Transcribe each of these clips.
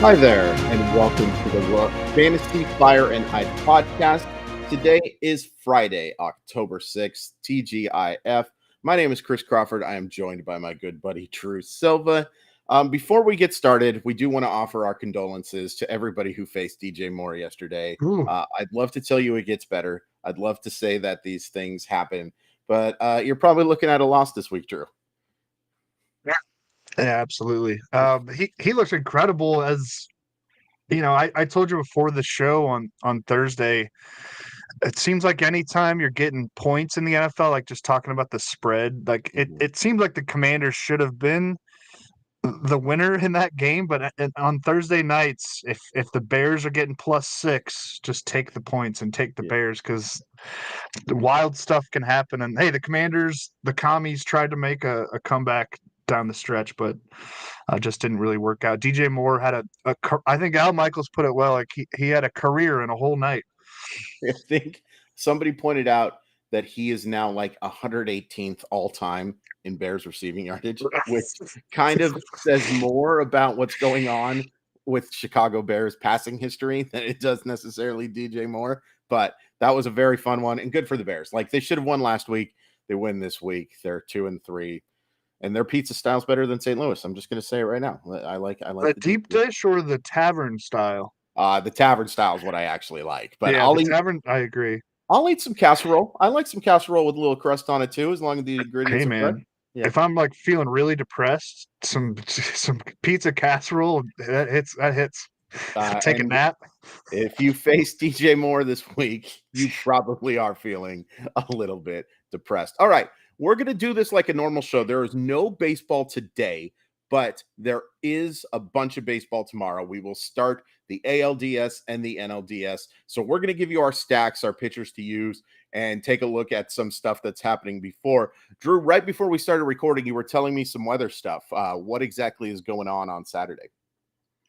Hi there, and welcome to the Fantasy Fire and Ice podcast. Today is Friday, October 6th, TGIF. My name is Chris Crawford. I am joined by my good buddy, Drew Silva. Before we get started, we do want to offer our condolences to everybody who faced DJ Moore yesterday. I'd love to tell you it gets better. I'd love to say that these things happen, but you're probably looking at a loss this week, Drew. Yeah, absolutely. He looks incredible. As you know, I told you before the show on Thursday. It seems like anytime you're getting points in the NFL, like just talking about the spread, like it seems like the Commanders should have been the winner in that game. But on Thursday nights, if the Bears are getting +6, just take the points and take the Bears, because the wild stuff can happen. And hey, the Commanders, the commies tried to make a comeback down the stretch, but just didn't really work out. DJ Moore had I think Al Michaels put it well, like he had a career in a whole night. I think somebody pointed out that he is now like 118th all time in Bears receiving yardage, which kind of says more about what's going on with Chicago Bears passing history than it does necessarily DJ Moore. But that was a very fun one and good for the Bears. Like, they should have won last week. They win this week. They're 2-3. And their pizza style's better than St. Louis. I'm just going to say it right now. I like The deep dish or the tavern style? The tavern style is what I actually like. But yeah, the tavern, I agree. I'll eat some casserole. I like some casserole with a little crust on it too, as long as the ingredients Hey, are fresh. man, if I'm like feeling really depressed, some pizza casserole that hits. Take a nap. If you face DJ Moore this week, you probably are feeling a little bit depressed. All right, we're going to do this like a normal show. There is no baseball today, but there is a bunch of baseball tomorrow. We will start the ALDS and the NLDS. So we're going to give you our stacks, our pitchers to use, and take a look at some stuff that's happening before. Drew, right before we started recording, you were telling me some weather stuff. What exactly is going on Saturday?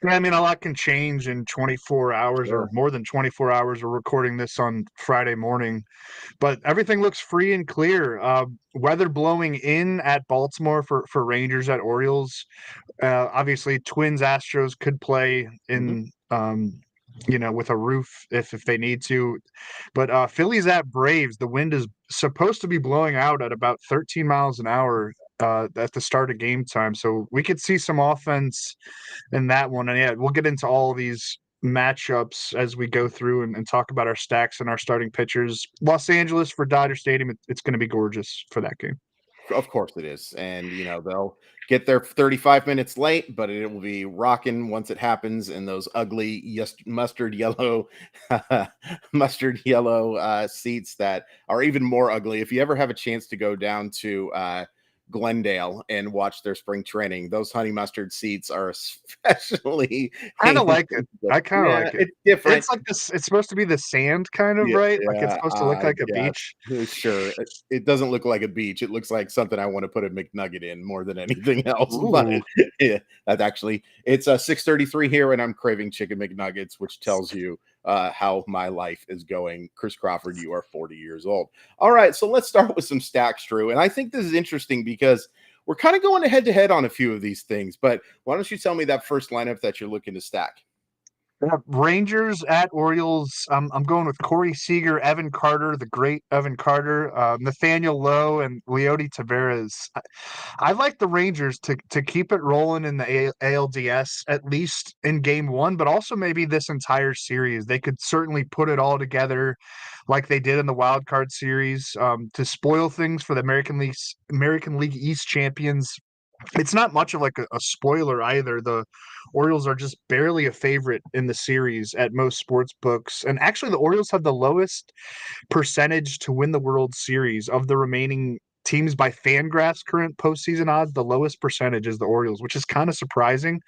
Yeah, I mean, a lot can change in 24 hours or more than 24 hours. We're recording this on Friday morning, but everything looks free and clear. Weather blowing in at Baltimore for Rangers at Orioles. Obviously, Twins Astros could play in, with a roof if they need to. But Phillies at Braves, the wind is supposed to be blowing out at about 13 miles an hour at the start of game time. So we could see some offense in that one. And yeah, we'll get into all these matchups as we go through and talk about our stacks and our starting pitchers. Los Angeles for Dodger Stadium, it's going to be gorgeous for that game. Of course it is. And, they'll get there 35 minutes late, but it will be rocking once it happens in those ugly mustard yellow seats that are even more ugly. If you ever have a chance to go down to Glendale and watch their spring training, those honey mustard seats are especially kind of like it. I kind of like it. It's different. It's like this. It's supposed to be the sand, kind of, right? Like it's supposed to look like a beach. Sure, it doesn't look like a beach. It looks like something I want to put a McNugget in more than anything else. But that's actually it's 6:33 here, and I'm craving chicken McNuggets, which tells you how my life is going. Chris Crawford, you are 40 years old. All right, so let's start with some stacks, Drew. And I think this is interesting because we're kind of going head to head on a few of these things. But why don't you tell me that first lineup that you're looking to stack? Rangers at Orioles. I'm going with Corey Seager, Evan Carter, the great Evan Carter, Nathaniel Lowe, and Leody Taveras. I like the Rangers to keep it rolling in the ALDS, at least in game one, but also maybe this entire series. They could certainly put it all together like they did in the wild card series to spoil things for the American League East champions. It's not much of like a spoiler either. The Orioles are just barely a favorite in the series at most sports books. And actually, the Orioles have the lowest percentage to win the World Series of the remaining teams by Fangraphs' current postseason odds. The lowest percentage is the Orioles, which is kind of surprising.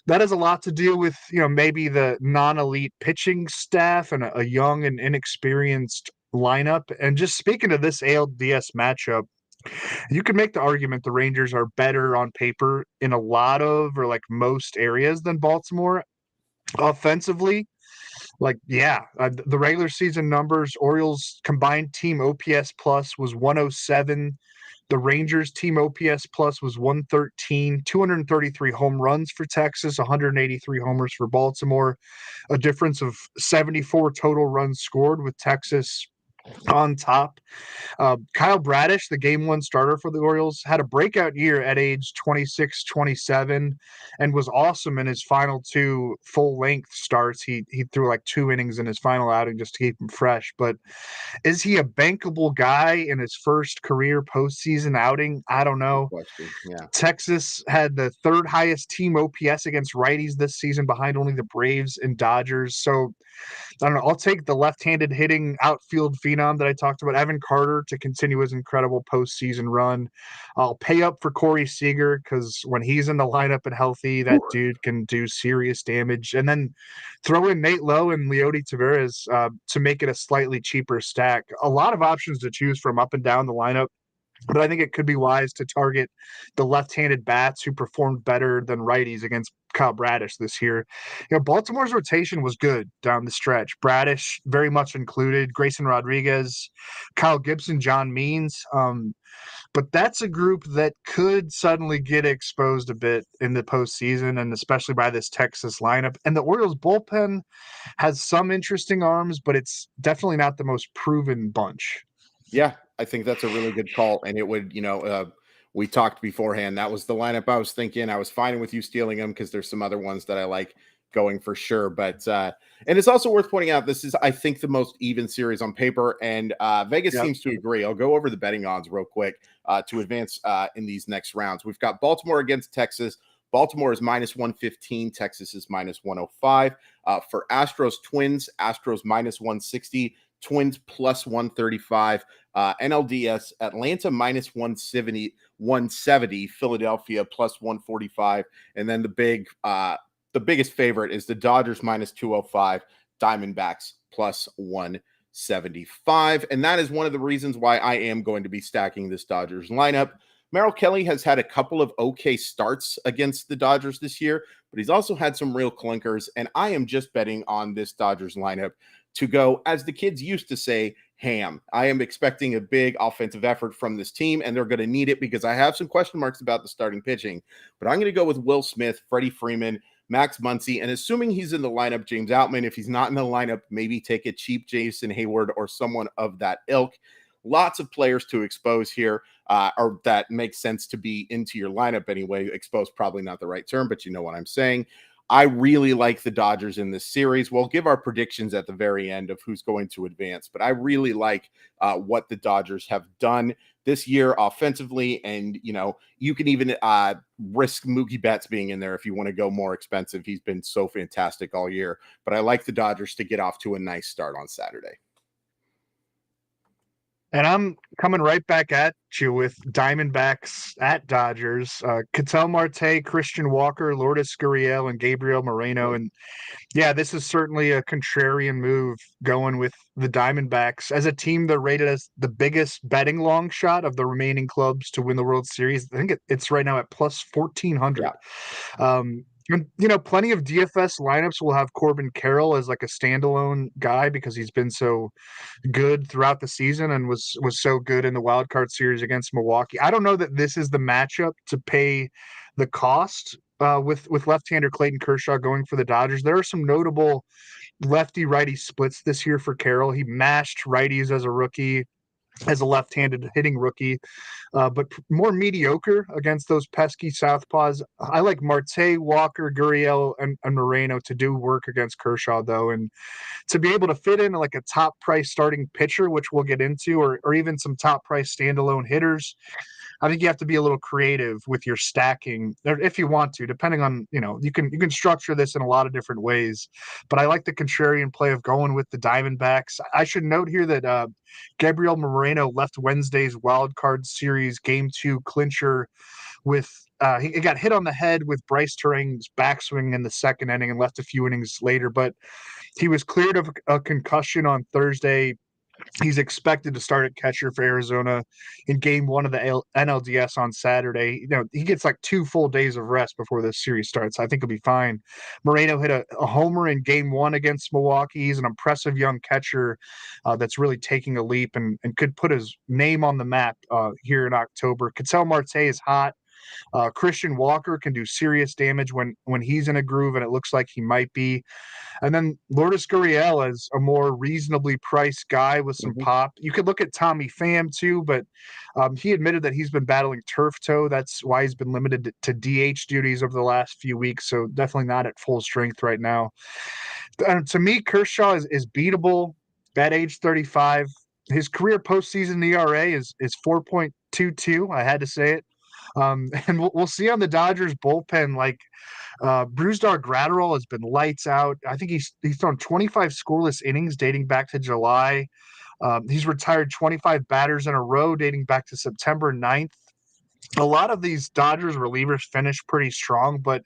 That has a lot to do with, maybe the non-elite pitching staff and a young and inexperienced lineup. And just speaking of this ALDS matchup, you could make the argument the Rangers are better on paper in a lot of or like most areas than Baltimore offensively. The regular season numbers, Orioles combined team OPS plus was 107. The Rangers team OPS plus was 113, 233 home runs for Texas, 183 homers for Baltimore, a difference of 74 total runs scored with Texas on top. Kyle Bradish, the game one starter for the Orioles, had a breakout year at age 26, 27, and was awesome in his final two full length starts. He threw like 2 innings in his final outing just to keep him fresh. But is he a bankable guy in his first career postseason outing? I don't Good know. question. Yeah. Texas had the third highest team OPS against righties this season, behind only the Braves and Dodgers. So I don't know. I'll take the left-handed hitting outfield phenom that I talked about, Evan Carter, to continue his incredible postseason run. I'll pay up for Corey Seager because when he's in the lineup and healthy, that dude can do serious damage. And then throw in Nate Lowe and Leody Taveras to make it a slightly cheaper stack. A lot of options to choose from up and down the lineup. But I think it could be wise to target the left-handed bats who performed better than righties against Kyle Bradish this year. Baltimore's rotation was good down the stretch. Bradish very much included, Grayson Rodriguez, Kyle Gibson, John Means. But that's a group that could suddenly get exposed a bit in the postseason, and especially by this Texas lineup. And the Orioles bullpen has some interesting arms, but it's definitely not the most proven bunch. Yeah, I think that's a really good call. And it would, we talked beforehand. That was the lineup I was thinking. I was fine with you stealing them because there's some other ones that I like going for sure. But and it's also worth pointing out, this is, I think, the most even series on paper. And Vegas seems to agree. I'll go over the betting odds real quick to advance in these next rounds. We've got Baltimore against Texas. Baltimore is minus 115. Texas is minus 105. For Astros Twins, Astros minus 160. Twins plus 135. NLDS Atlanta minus 170. Philadelphia plus 145. And then the biggest favorite is the Dodgers minus 205. Diamondbacks plus 175. And that is one of the reasons why I am going to be stacking this Dodgers lineup. Merrill Kelly has had a couple of okay starts against the Dodgers this year, but he's also had some real clunkers. And I am just betting on this Dodgers lineup to go, as the kids used to say, ham. I am expecting a big offensive effort from this team, and they're going to need it because I have some question marks about the starting pitching. But I'm going to go with Will Smith, Freddie Freeman, Max Muncy, and assuming he's in the lineup, James Outman. If he's not in the lineup, maybe take a cheap Jason Hayward or someone of that ilk. Lots of players to expose here, or that makes sense to be into your lineup anyway. Expose, probably not the right term, but you know what I'm saying. I really like the Dodgers in this series. We'll give our predictions at the very end of who's going to advance, but I really like what the Dodgers have done this year offensively. And, you can even risk Mookie Betts being in there if you want to go more expensive. He's been so fantastic all year, but I like the Dodgers to get off to a nice start on Saturday. And I'm coming right back at you with Diamondbacks at Dodgers. Ketel Marte, Christian Walker, Lourdes Gurriel, and Gabriel Moreno. And yeah, this is certainly a contrarian move going with the Diamondbacks. As a team, they're rated as the biggest betting long shot of the remaining clubs to win the World Series. I think it's right now at plus 1,400. Yeah. And, plenty of DFS lineups will have Corbin Carroll as like a standalone guy because he's been so good throughout the season and was so good in the wild card series against Milwaukee. I don't know that this is the matchup to pay the cost with left-hander Clayton Kershaw going for the Dodgers. There are some notable lefty-righty splits this year for Carroll. He mashed righties as a rookie, as a left-handed hitting rookie, but more mediocre against those pesky southpaws. I like Marte, Walker, Gurriel, and Moreno to do work against Kershaw, though, and to be able to fit in like a top price starting pitcher, which we'll get into, or even some top price standalone hitters. I think you have to be a little creative with your stacking if you want to, depending on, you can structure this in a lot of different ways. But I like the contrarian play of going with the Diamondbacks. I should note here that Gabriel Moreno left Wednesday's wild card series game 2 clincher with he got hit on the head with Bryce Terang's backswing in the second inning and left a few innings later, but he was cleared of a concussion on Thursday. He's expected to start at catcher for Arizona in game one of the NLDS on Saturday. He gets like 2 full days of rest before this series starts. I think he'll be fine. Moreno hit a homer in game one against Milwaukee. He's an impressive young catcher that's really taking a leap and could put his name on the map here in October. Ketel Marte is hot. Christian Walker can do serious damage when he's in a groove, and it looks like he might be. And then Lourdes Gurriel is a more reasonably priced guy with some pop. You could look at Tommy Pham too, but he admitted that he's been battling turf toe. That's why he's been limited to DH duties over the last few weeks. So definitely not at full strength right now. And to me, Kershaw is beatable at age 35. His career postseason ERA is 4.22. I had to say it. And we'll see on the Dodgers bullpen, like Brusdar Graterol has been lights out. I think he's thrown 25 scoreless innings dating back to July. He's retired 25 batters in a row dating back to September 9th. A lot of these Dodgers relievers finish pretty strong, but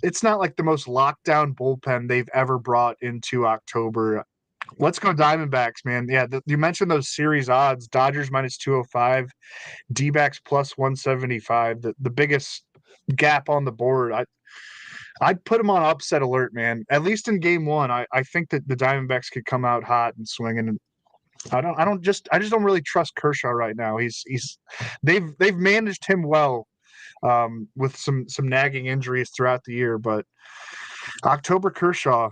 it's not like the most lockdown bullpen they've ever brought into October. Let's go Diamondbacks, man. Yeah, you mentioned those series odds. Dodgers minus 205, D-backs plus 175. The biggest gap on the board. I'd put him on upset alert, man. At least in game one, I think that the Diamondbacks could come out hot and swinging. And I just don't really trust Kershaw right now. They've managed him well with some nagging injuries throughout the year, but October Kershaw,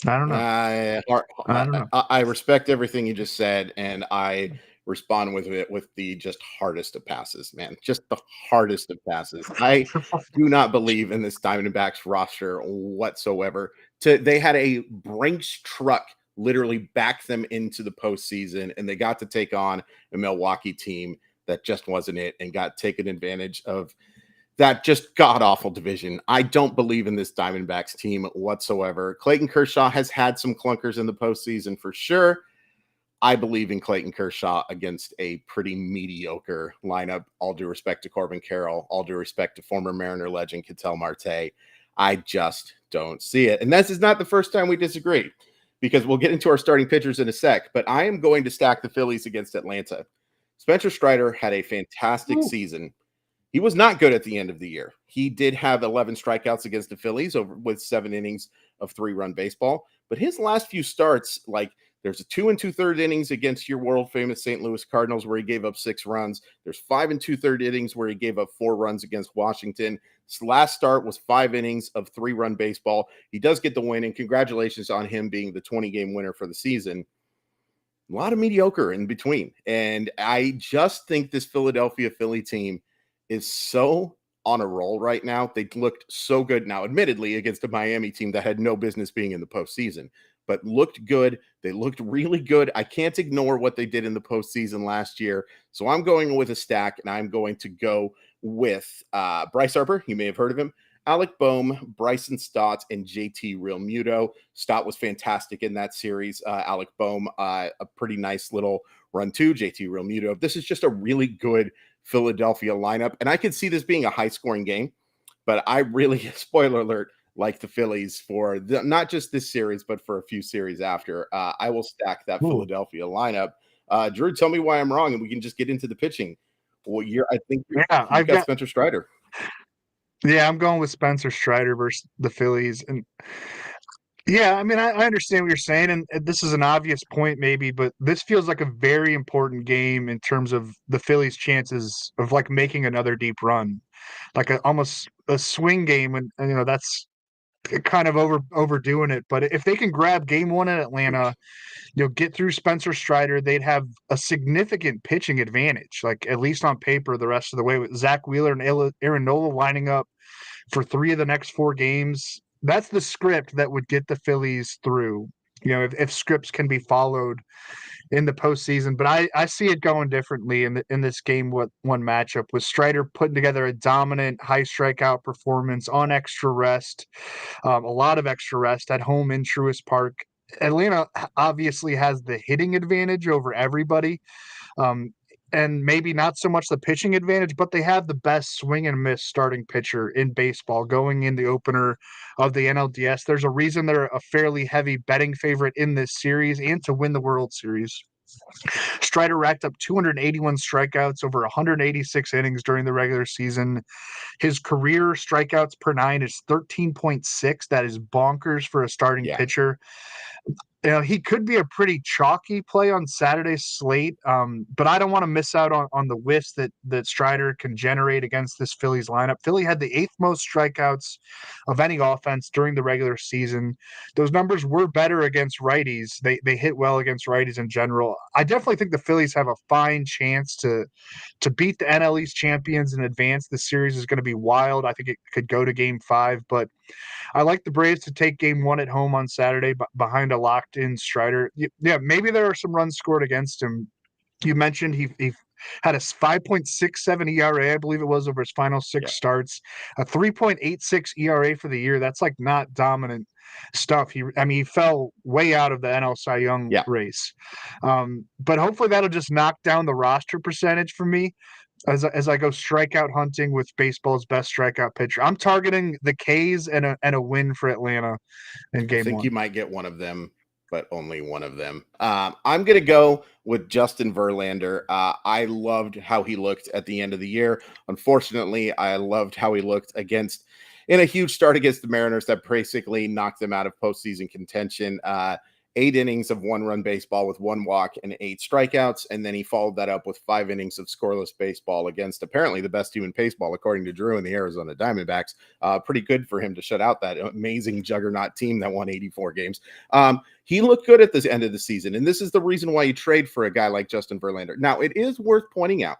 I don't know. I don't know. I respect everything you just said, and I respond with it with the just hardest of passes, man. Just the hardest of passes. I do not believe in this Diamondbacks roster whatsoever. They had a Brinks truck literally back them into the postseason, and they got to take on a Milwaukee team that just wasn't it and got taken advantage of that just god-awful division. I don't believe in this Diamondbacks team whatsoever. Clayton Kershaw has had some clunkers in the postseason for sure. I believe in Clayton Kershaw against a pretty mediocre lineup. All due respect to Corbin Carroll, all due respect to former Mariner legend Ketel Marte. I just don't see it. And this is not the first time we disagree, because we'll get into our starting pitchers in a sec, but I am going to stack the Phillies against Atlanta. Spencer Strider had a fantastic season. He was not good at the end of the year. He did have 11 strikeouts against the Phillies with 7 innings of 3-run baseball. But his last few starts, like there's a 2 2/3 innings against your world famous St. Louis Cardinals where he gave up 6 runs. There's 5 2/3 innings where he gave up 4 runs against Washington. His last start was 5 innings of 3-run baseball. He does get the win, and congratulations on him being the 20-game winner for the season. A lot of mediocre in between. And I just think this Philadelphia Philly team is so on a roll right now. They looked so good now, admittedly, against a Miami team that had no business being in the postseason, but looked good. They looked really good. I can't ignore what they did in the postseason last year. So I'm going with a stack, and I'm going to go with Bryce Harper. You may have heard of him. Alec Boehm, Bryson Stott, and JT Realmuto. Stott was fantastic in that series. Alec Boehm, a pretty nice little run too. JT Realmuto. This is just a really good Philadelphia lineup, and I could see this being a high-scoring game, but I really, spoiler alert, like the Phillies for not just this series, but for a few series after. I will stack that Philadelphia lineup. Drew, tell me why I'm wrong, and we can just get into the pitching. I think I've got Spencer Strider. Yeah, I'm going with Spencer Strider versus the Phillies, and yeah, I mean, I understand what you're saying, and this is an obvious point maybe, but this feels like a very important game in terms of the Phillies' chances of like making another deep run, like almost a swing game, and that's kind of overdoing it. But if they can grab game one in Atlanta, get through Spencer Strider, they'd have a significant pitching advantage, like at least on paper, the rest of the way with Zach Wheeler and Aaron Nola lining up for 3 of the next 4 games. That's the script that would get the Phillies through, if scripts can be followed in the postseason. But I see it going differently in this game one matchup, with Strider putting together a dominant high strikeout performance on extra rest, a lot of extra rest at home in Truist Park. Atlanta obviously has the hitting advantage over everybody. and maybe not so much the pitching advantage, but they have the best swing and miss starting pitcher in baseball going in the opener of the NLDS. There's a reason they're a fairly heavy betting favorite in this series and to win the World Series. Strider racked up 281 strikeouts over 186 innings during the regular season. His career strikeouts per nine is 13.6. That is bonkers for a starting pitcher. He could be a pretty chalky play on Saturday's slate, but I don't want to miss out on the whiffs that Strider can generate against this Phillies lineup. Philly had the 8th most strikeouts of any offense during the regular season. Those numbers were better against righties. They hit well against righties in general. I definitely think the Phillies have a fine chance to beat the NL East champions in advance. This series is going to be wild. I think it could go to Game 5, but I like the Braves to take Game 1 at home on Saturday behind a locked-in Strider. Yeah, maybe there are some runs scored against him. You mentioned he had a 5.67 ERA, I believe it was, over his final 6 starts, a 3.86 ERA for the year. That's like not dominant stuff. He fell way out of the NL Cy Young race. But hopefully that'll just knock down the roster percentage for me as I go strikeout hunting with baseball's best strikeout pitcher. I'm targeting the K's and a win for Atlanta in Game 1. I think you might get one of them, but only one of them. I'm going to go with Justin Verlander. I loved how he looked at the end of the year. Unfortunately, I loved how he looked in a huge start against the Mariners that basically knocked them out of postseason contention. 8 innings of 1-run baseball with 1 walk and 8 strikeouts. And then he followed that up with 5 innings of scoreless baseball against apparently the best team in baseball, according to Drew, and the Arizona Diamondbacks. Pretty good for him to shut out that amazing juggernaut team that won 84 games. He looked good at the end of the season. And this is the reason why you trade for a guy like Justin Verlander. Now, it is worth pointing out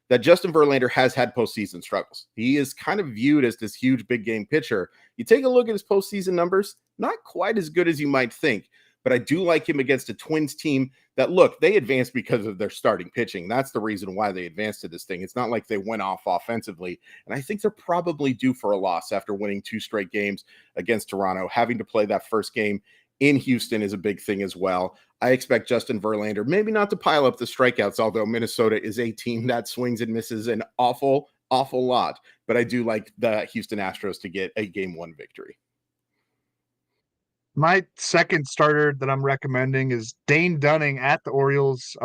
that Justin Verlander has had postseason struggles. He is kind of viewed as this huge big game pitcher. You take a look at his postseason numbers, not quite as good as you might think. But I do like him against a Twins team that, look, they advanced because of their starting pitching. That's the reason why they advanced to this thing. It's not like they went off offensively. And I think they're probably due for a loss after winning 2 straight games against Toronto. Having to play that first game in Houston is a big thing as well. I expect Justin Verlander maybe not to pile up the strikeouts, although Minnesota is a team that swings and misses an awful lot. But I do like the Houston Astros to get a Game 1 victory. My second starter that I'm recommending is Dane Dunning at the Orioles.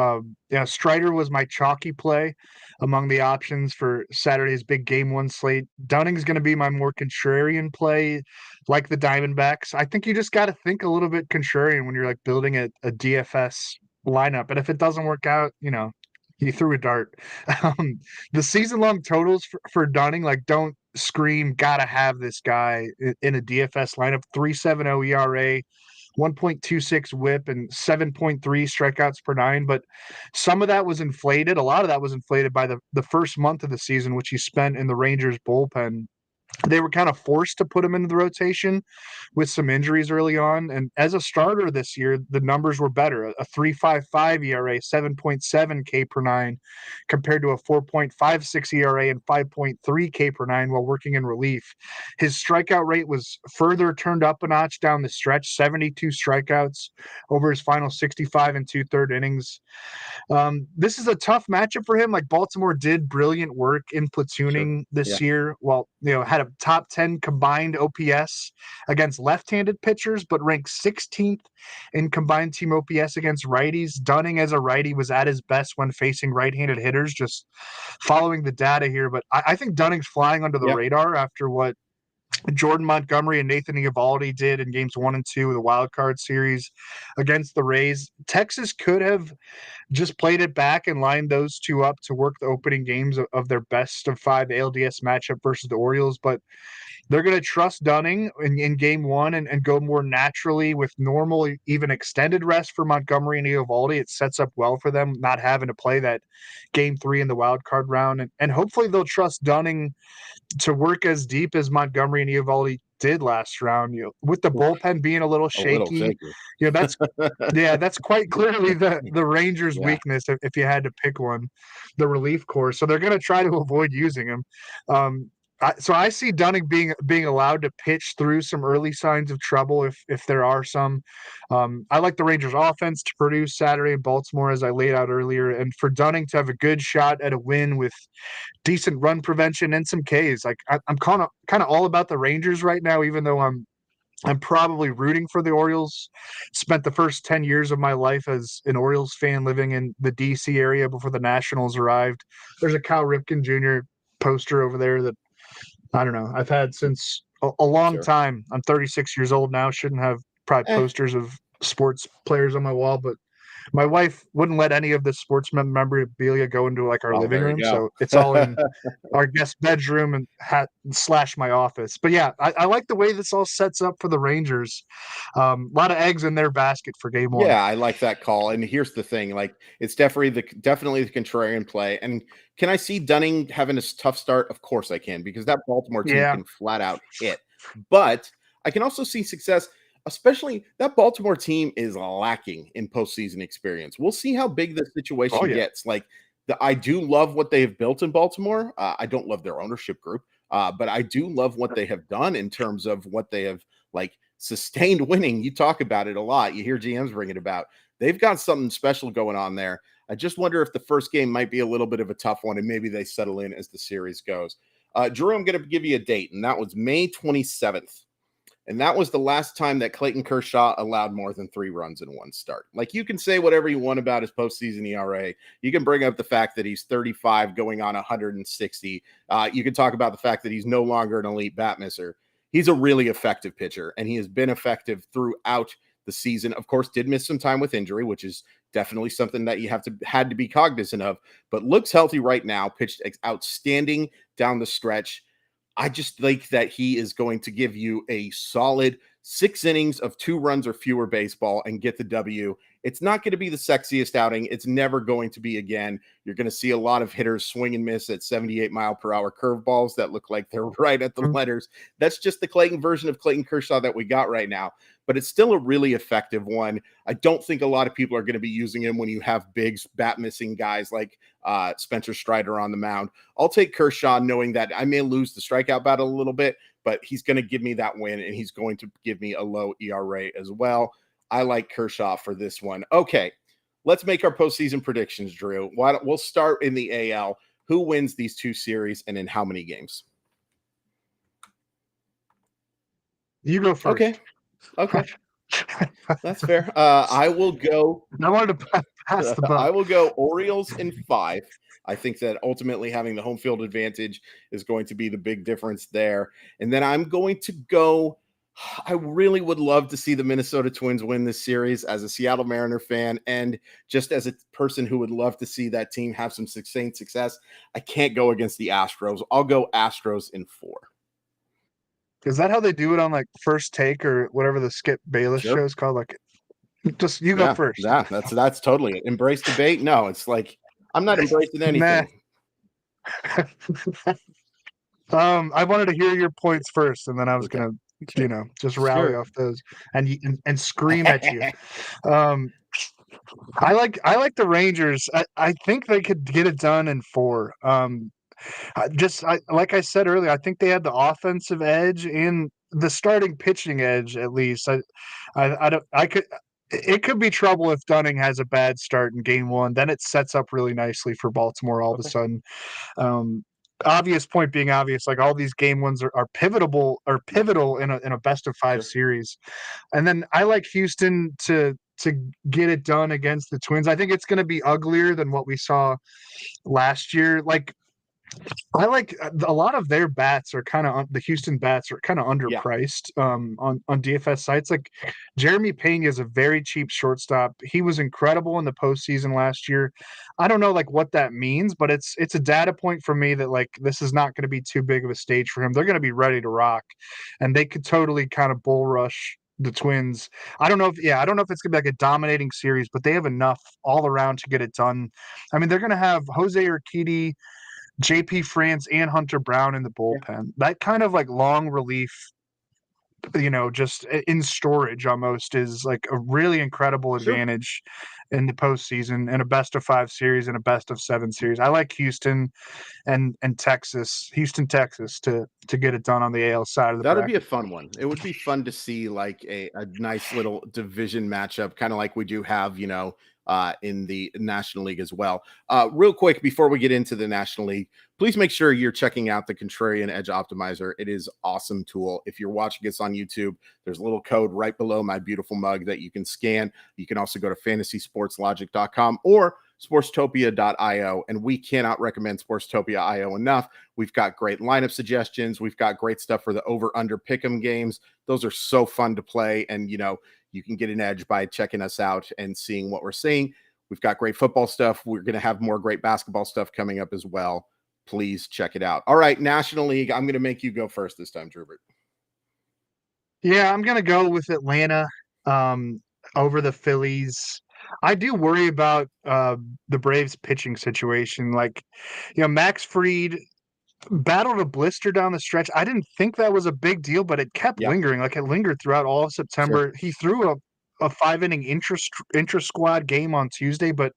Strider was my chalky play among the options for Saturday's big Game 1 slate. Dunning's going to be my more contrarian play, like the Diamondbacks. I think you just got to think a little bit contrarian when you're like building a DFS lineup. And if it doesn't work out, he threw a dart. The season-long totals for Dunning, don't scream, gotta have this guy in a DFS lineup. 3.70 ERA, 1.26 whip, and 7.3 strikeouts per nine. But some of that was inflated. A lot of that was inflated by the first month of the season, which he spent in the Rangers bullpen. They were kind of forced to put him into the rotation with some injuries early on. And as a starter this year, the numbers were better. A 3.55 ERA, 7.7 K per nine, compared to a 4.56 ERA and 5.3 K per nine while working in relief. His strikeout rate was further turned up a notch down the stretch, 72 strikeouts over his final 65 and 2/3 innings. This is a tough matchup for him. Baltimore did brilliant work in platooning this year. Well, had a top 10 combined OPS against left-handed pitchers, but ranked 16th in combined team OPS against righties. Dunning as a righty was at his best when facing right-handed hitters, just following the data here. But I think Dunning's flying under the radar after what Jordan Montgomery and Nathan Eovaldi did in games 1 and 2 of the wild card series against the Rays. Texas could have just played it back and lined those two up to work the opening games of their best of 5 ALDS matchup versus the Orioles, but they're going to trust Dunning in Game 1 and go more naturally with normal, even extended rest for Montgomery and Eovaldi. It sets up well for them not having to play that Game 3 in the wild card round, and hopefully they'll trust Dunning to work as deep as Montgomery and Eovaldi did last round. With the bullpen being a little shaky. That's quite clearly the Rangers' weakness if you had to pick one, the relief corps. So they're going to try to avoid using him. So I see Dunning being allowed to pitch through some early signs of trouble if there are some. I like the Rangers offense to produce Saturday in Baltimore, as I laid out earlier, and for Dunning to have a good shot at a win with decent run prevention and some Ks. Like I'm kind of all about the Rangers right now, even though I'm probably rooting for the Orioles. Spent the first 10 years of my life as an Orioles fan living in the DC area before the Nationals arrived. There's a Cal Ripken Jr. poster over there that I don't know. I've had since a long Sure. time. I'm 36 years old now. Shouldn't have probably Eh, posters of sports players on my wall, but my wife wouldn't let any of the sports memorabilia go into like our well, living there you room, go. so it's all in our guest bedroom and slash my office. But yeah, I like the way this all sets up for the Rangers. A lot of eggs in their basket for game one. Yeah, I like that call. And here's the thing, like it's definitely the contrarian play. And can I see Dunning having a tough start? Of course I can, because that Baltimore team Yeah. can flat out hit. But I can also see success, especially that Baltimore team is lacking in postseason experience. We'll see how big this Oh situation yeah. gets. Like I do love what they have built in Baltimore. I don't love their ownership group, but I do love what they have done in terms of what they have like sustained winning. You talk about it a lot. You hear GMs bring it about. They've got something special going on there. I just wonder if the first game might be a little bit of a tough one, and maybe they settle in as the series goes. Drew, I'm going to give you a date, and that was May 27th. And that was the last time that Clayton Kershaw allowed more than 3 runs in one start. Like you can say whatever you want about his postseason ERA. You can bring up the fact that he's 35 going on 160. You can talk about the fact that he's no longer an elite bat misser. He's a really effective pitcher, and he has been effective throughout the season. Of course, did miss some time with injury, which is definitely something that you had to be cognizant of, but looks healthy right now, pitched outstanding down the stretch. I just think that he is going to give you a solid 6 innings of 2 runs or fewer baseball and get the W. It's not going to be the sexiest outing. It's never going to be again. You're going to see a lot of hitters swing and miss at 78-mile-per-hour curveballs that look like they're right at the letters. That's just the Clayton version of Clayton Kershaw that we got right now, but it's still a really effective one. I don't think a lot of people are going to be using him when you have big bat missing guys like Spencer Strider on the mound. I'll take Kershaw knowing that I may lose the strikeout battle a little bit, but he's going to give me that win, and he's going to give me a low ERA as well. I like Kershaw for this one. Okay, let's make our postseason predictions, Drew. We'll start in the AL. Who wins these 2 series and in how many games? You go first. Okay. That's fair. I will go. I wanted to pass the buck. I will go Orioles in 5. I think that ultimately having the home field advantage is going to be the big difference there. And then I'm going to go. I really would love to see the Minnesota Twins win this series as a Seattle Mariner fan and just as a person who would love to see that team have some sustained success. I can't go against the Astros. I'll go Astros in 4. Is that how they do it on like First Take or whatever the Skip Bayless Sure. show is called? Like, just you go Yeah, first. yeah, that's totally it. Embrace debate. No, it's like I'm not embracing anything. I wanted to hear your points first, and then I was Okay. gonna, just rally Sure. off those and scream at you. I like the Rangers. I think they could get it done in 4. Like I said earlier, I think they had the offensive edge and the starting pitching edge at least. I don't I could it could be trouble if Dunning has a bad start in game 1. Then it sets up really nicely for Baltimore all of a Okay. sudden. Obvious point being obvious, like all these game ones are pivotal in a best of 5 Sure. series. And then I like Houston to get it done against the Twins. I think it's going to be uglier than what we saw last year. Like I like a lot of their bats are kind of the Houston bats are kind of Yeah. underpriced on DFS sites. Like Jeremy Pena is a very cheap shortstop. He was incredible in the postseason last year. I don't know like what that means, but it's a data point for me that like this is not going to be too big of a stage for him. They're going to be ready to rock, and they could totally kind of bull rush the Twins. I don't know if it's gonna be like a dominating series, but they have enough all around to get it done. I mean, they're gonna have Jose Urquidy, JP France, and Hunter Brown in the Yeah. bullpen. That kind of like long relief, just in storage almost is like a really incredible Sure. advantage. in the postseason in a best-of-5 series and a best-of-7 series. I like Houston and Texas, to get it done on the AL side of the That'd be a bracket. fun one. It would be fun to see like a nice little division matchup, kind of like we do have, in the National League as well. Real quick, before we get into the National League, please make sure you're checking out the Contrarian Edge Optimizer. It is awesome tool. If you're watching us on YouTube, there's a little code right below my beautiful mug that you can scan. You can also go to fantasysportslogic.com or sportstopia.io, and we cannot recommend Sportstopia.io enough. We've got great lineup suggestions. We've got great stuff for the over-under pick'em games. Those are so fun to play, and you can get an edge by checking us out and seeing what we're seeing. We've got great football stuff. We're going to have more great basketball stuff coming up as well. Please check it out. All right, National League. I'm going to make you go first this time, Drubert. Yeah, I'm going to go with Atlanta over the Phillies. I do worry about the Braves pitching situation. Like, Max Fried battled a blister down the stretch. I didn't think that was a big deal, but it kept Yeah, lingering. Like, it lingered throughout all of September. sure. He threw a 5-inning intra-squad game on Tuesday, but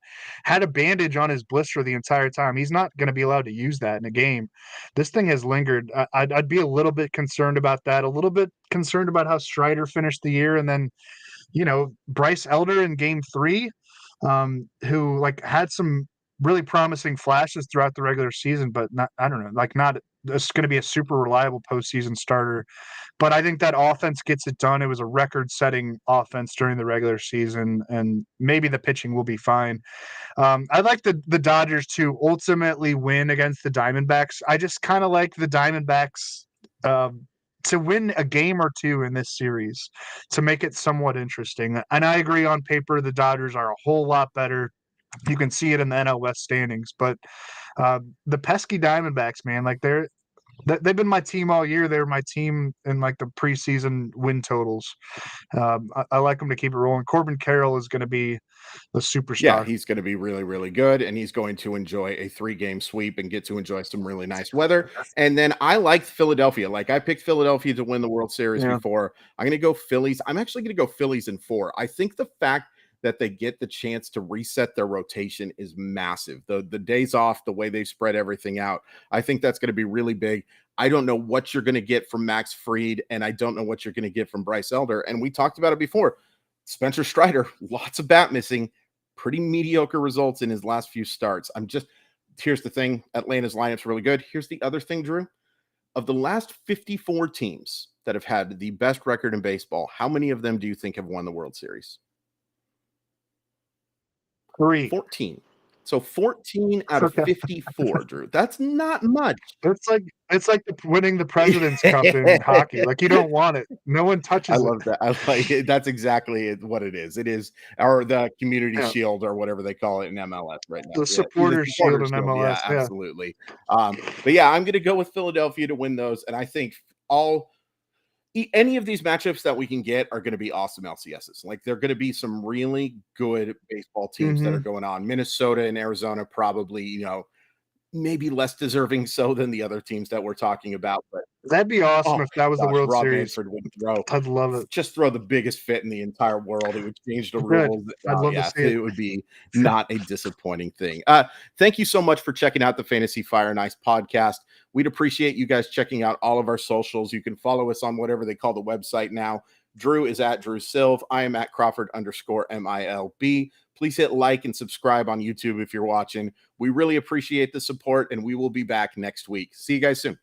had a bandage on his blister the entire time. He's not going to be allowed to use that in a game. This thing has lingered. I'd be a little bit concerned about that, a little bit concerned about how Strider finished the year, and then Bryce Elder in game 3, who had some really promising flashes throughout the regular season, but not it's going to be a super reliable postseason starter. But I think that offense gets it done. It was a record-setting offense during the regular season, and maybe the pitching will be fine. I'd like the Dodgers to ultimately win against the Diamondbacks. I just kind of like the Diamondbacks to win a game or two in this series to make it somewhat interesting. And I agree, on paper, the Dodgers are a whole lot better. You can see it in the NL West standings, but the pesky Diamondbacks, man, they've been my team all year. They were my team in the preseason win totals. I like them to keep it rolling. Corbin Carroll is going to be the superstar. Yeah, he's going to be really, really good, and he's going to enjoy a 3-game sweep and get to enjoy some really nice weather. And then I like Philadelphia. I picked Philadelphia to win the World Series before. I'm going to go Phillies. I'm actually going to go Phillies in 4. I think the fact that they get the chance to reset their rotation is massive. The days off, the way they spread everything out, I think that's going to be really big. I don't know what you're going to get from Max Fried, and I don't know what you're going to get from Bryce Elder. And we talked about it before. Spencer Strider, lots of bat missing, pretty mediocre results in his last few starts. Here's the thing. Atlanta's lineup's really good. Here's the other thing, Drew. Of the last 54 teams that have had the best record in baseball, how many of them do you think have won the World Series? 3. 14. So 14 out of 54, Drew. That's not much. It's like winning the President's Cup in hockey. You don't want it. No one touches it. I love that. I like it. That's exactly what it is. It is, or the Community Shield, or whatever they call it in MLS right now. The Supporter Shield in MLS. Yeah, absolutely. But yeah, I'm going to go with Philadelphia to win those, and I think any of these matchups that we can get are going to be awesome LCSs. They're going to be some really good baseball teams that are going on. Minnesota and Arizona probably, maybe less deserving so than the other teams that we're talking about. But that'd be awesome if that was the World Rob Series. Manfred would throw. I'd love it. Just throw the biggest fit in the entire world. It would change the rules. I'd love to see it. It would be not a disappointing thing. Thank you so much for checking out the Fantasy Fire and Ice podcast. We'd appreciate you guys checking out all of our socials. You can follow us on whatever they call the website now. Drew is at Drew Silv. I am at Crawford_MILB. Please hit like and subscribe on YouTube if you're watching. We really appreciate the support, and we will be back next week. See you guys soon.